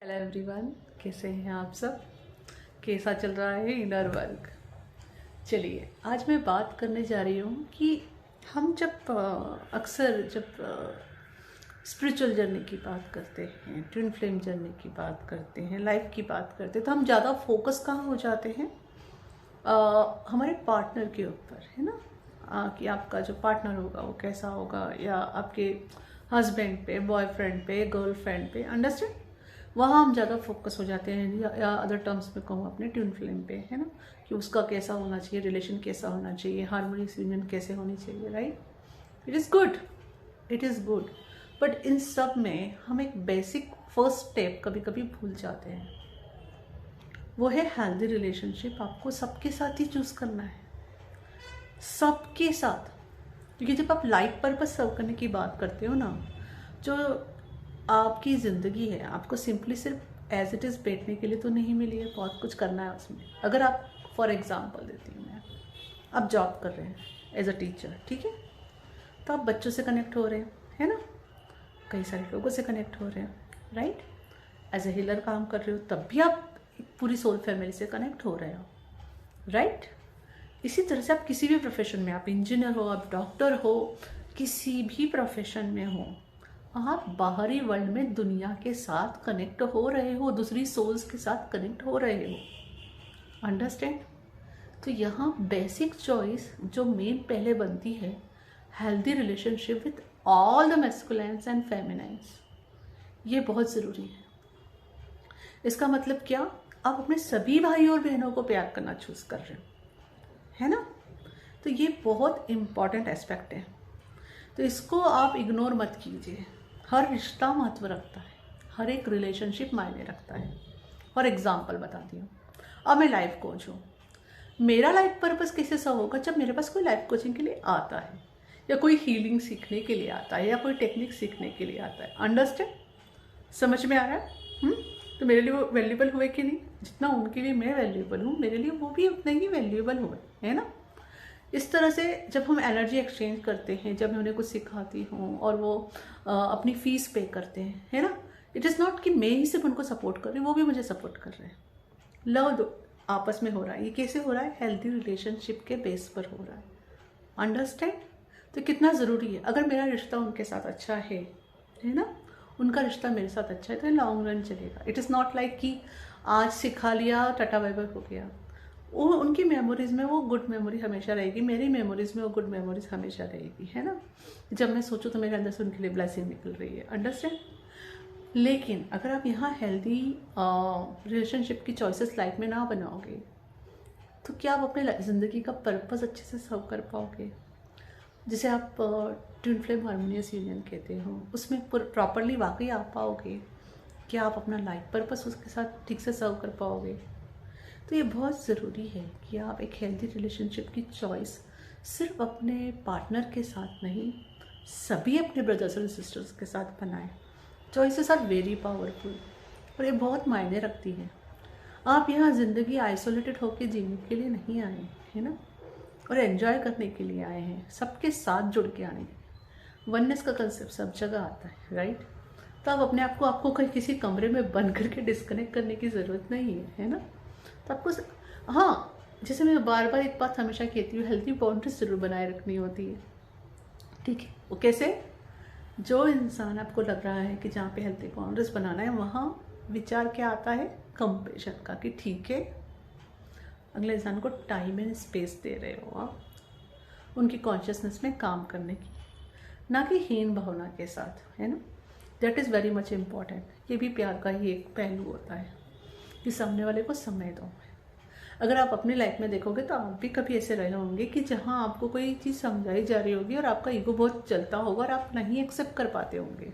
Hello everyone, कैसे हैं आप सब? कैसा चल रहा है इनर वर्क? चलिए, आज मैं बात करने जा रही हूँ कि हम जब अक्सर जब स्पिरिचुअल जर्नी की बात करते हैं, ट्विन फ्लेम जर्नी की बात करते हैं, लाइफ की बात करते हैं, तो हम ज़्यादा फोकस कहाँ हो जाते हैं? हमारे पार्टनर के ऊपर, है ना? कि आपका जो पार्टनर होगा वो कैसा होगा, या आपके हस्बैंड पे, बॉयफ्रेंड पे, गर्लफ्रेंड पे, अंडरस्टैंड? वहाँ हम ज़्यादा फोकस हो जाते हैं, या अदर टर्म्स में कहूँ अपने ट्विन फ्लेम पे, है ना? कि उसका कैसा होना चाहिए, रिलेशन कैसा होना चाहिए, हार्मोनियस यूनियन कैसे होनी चाहिए, right? It is good, it is good, but in सब में हम एक बेसिक फर्स्ट स्टेप कभी कभी भूल जाते हैं। वो है हेल्दी रिलेशनशिप। आपको सबके साथ ही चूज करना है, सबके साथ। क्योंकि जब आप लाइफ पर्पस सर्व करने की बात करते हो ना, जो आपकी ज़िंदगी है, आपको सिंपली सिर्फ एज इट इज़ बैठने के लिए तो नहीं मिली है, बहुत कुछ करना है उसमें। अगर आप, फॉर एग्जांपल देती हूँ मैं, आप जॉब कर रहे हैं एज अ टीचर, ठीक है? तो आप बच्चों से कनेक्ट हो रहे हैं, है ना? कई सारे लोगों से कनेक्ट हो रहे हैं, राइट? एज ए हीलर काम कर रहे हो, तब भी आप पूरी सोल फैमिली से कनेक्ट हो रहे हो, राइट? इसी तरह से आप किसी भी प्रोफेशन में, आप इंजीनियर हो, आप डॉक्टर हो, किसी भी प्रोफेशन में हो, आप बाहरी वर्ल्ड में दुनिया के साथ कनेक्ट हो रहे हो, दूसरी सोल्स के साथ कनेक्ट हो रहे हो, अंडरस्टैंड? तो यहाँ बेसिक चॉइस जो मेन पहले बनती है, healthy relationship with all the masculines and feminines, ये बहुत ज़रूरी है। इसका मतलब क्या? आप अपने सभी भाइयों और बहनों को प्यार करना चूज कर रहे हो, है ना? तो ये बहुत इंपॉर्टेंट एस्पेक्ट है, तो इसको आप इग्नोर मत कीजिए। हर रिश्ता महत्व रखता है, हर एक रिलेशनशिप मायने रखता है। फॉर एग्जाम्पल बताती हूँ, अब मैं लाइफ कोच हूँ, मेरा लाइफ पर्पस कैसे सर्व होगा? जब मेरे पास कोई लाइफ कोचिंग के लिए आता है, या कोई हीलिंग सीखने के लिए आता है, या कोई टेक्निक सीखने के लिए आता है, अंडरस्टैंड? समझ में आ रहा है? तो मेरे लिए वो वैल्यूएबल हुए कि नहीं? जितना उनके लिए मैं वैल्यूएबल हूँ, मेरे लिए वो भी उतने ही वैल्यूएबल हुए, है ना? इस तरह से जब हम एनर्जी एक्सचेंज करते हैं, जब मैं उन्हें कुछ सिखाती हूँ और वो अपनी फीस पे करते हैं, है ना? इट इज़ नॉट कि मैं ही सिर्फ उनको सपोर्ट कर रही हूँ, वो भी मुझे सपोर्ट कर रहे हैं। लव दो आपस में हो रहा है। ये कैसे हो रहा है? हेल्दी रिलेशनशिप के बेस पर हो रहा है, अंडरस्टैंड? तो कितना ज़रूरी है, अगर मेरा रिश्ता उनके साथ अच्छा है ना, उनका रिश्ता मेरे साथ अच्छा है, तो लॉन्ग रन चलेगा। इट इज़ नॉट लाइक कि आज सिखा लिया, टाटा बाय बाय हो गया। वो उनकी मेमोरीज में वो गुड मेमोरी हमेशा रहेगी, मेरी मेमोरीज में वो गुड मेमोरीज हमेशा रहेगी, है ना? जब मैं सोचूं तो मेरे अंदर से उनके लिए ब्लेसिंग निकल रही है, अंडरस्टैंड? लेकिन अगर आप यहाँ हेल्दी रिलेशनशिप की चॉइसेस लाइफ में ना बनाओगे, तो क्या आप अपने ज़िंदगी का पर्पस अच्छे से सर्व कर पाओगे? जिसे आप ट्विन फ्लेम हार्मोनियस यूनियन कहते हो, उसमें प्रॉपरली वाकई आ पाओगे? क्या आप अपना लाइफ पर्पस उसके साथ ठीक से सर्व कर पाओगे? तो ये बहुत ज़रूरी है कि आप एक हेल्दी रिलेशनशिप की चॉइस सिर्फ अपने पार्टनर के साथ नहीं, सभी अपने ब्रदर्स और सिस्टर्स के साथ बनाएं। चॉइसेस आर वेरी पावरफुल और ये बहुत मायने रखती हैं। आप यहाँ ज़िंदगी आइसोलेटेड होकर जीने के लिए नहीं आए, है ना? और एंजॉय करने के लिए आए हैं, सबके साथ जुड़ के आने। वननेस का कंसेप्ट सब जगह आता है, राइट? तो आप अपने आप को, आपको कहीं किसी कमरे में बंद करके डिस्कनेक्ट करने की ज़रूरत नहीं है ना? तो आपको, हाँ, जैसे मैं बार बार एक बात हमेशा कहती हूँ, हेल्थी बाउंड्रीज जरूर बनाए रखनी होती है, ठीक है? वो कैसे? जो इंसान आपको लग रहा है कि जहाँ पे हेल्थी बाउंड्रीज बनाना है, वहाँ विचार क्या आता है? कंपेशन का, कि ठीक है, अगले इंसान को टाइम एंड स्पेस दे रहे हो आप, उनकी कॉन्शियसनेस में काम करने की, ना कि हीन भावना के साथ, है ना? That is very much important. ये भी प्यार का ही एक पहलू होता है कि सामने वाले को समय दो। अगर आप अपनी लाइफ में देखोगे तो आप भी कभी ऐसे रहे होंगे कि जहाँ आपको कोई चीज़ समझाई जा रही होगी और आपका ईगो बहुत चलता होगा और आप नहीं एक्सेप्ट कर पाते होंगे।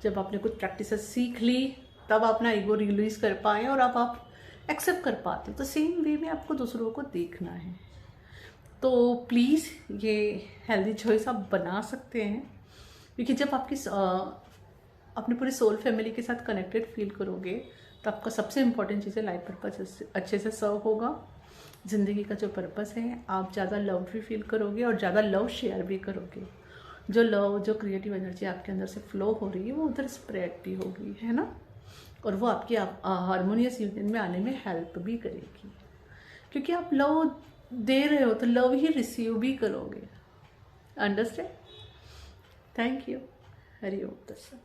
जब आपने कुछ प्रैक्टिसेस सीख ली, तब अपना ईगो रिलीज कर पाए और अब आप एक्सेप्ट कर पाते हो। तो सेम वे में आपको दूसरों को देखना है। तो प्लीज़ ये हेल्दी चॉइस आप बना सकते हैं, क्योंकि जब आपकी अपनी पूरी सोल फैमिली के साथ कनेक्टेड फील करोगे, तो आपका सबसे इम्पॉर्टेंट चीज़ है लाइफ पर्पस अच्छे से सर्व होगा। ज़िंदगी का जो पर्पस है, आप ज़्यादा लव भी फील करोगे और ज़्यादा लव शेयर भी करोगे। जो लव, जो क्रिएटिव एनर्जी आपके अंदर से फ्लो हो रही है, वो उधर स्प्रेड भी होगी, है ना? और वो आपकी हारमोनियस यूनियन में आने में हेल्प भी करेगी, क्योंकि आप लव दे रहे हो तो लव ही रिसीव भी करोगे। अंडरस्टैंड? Thank you. हरि ओम तत्सत।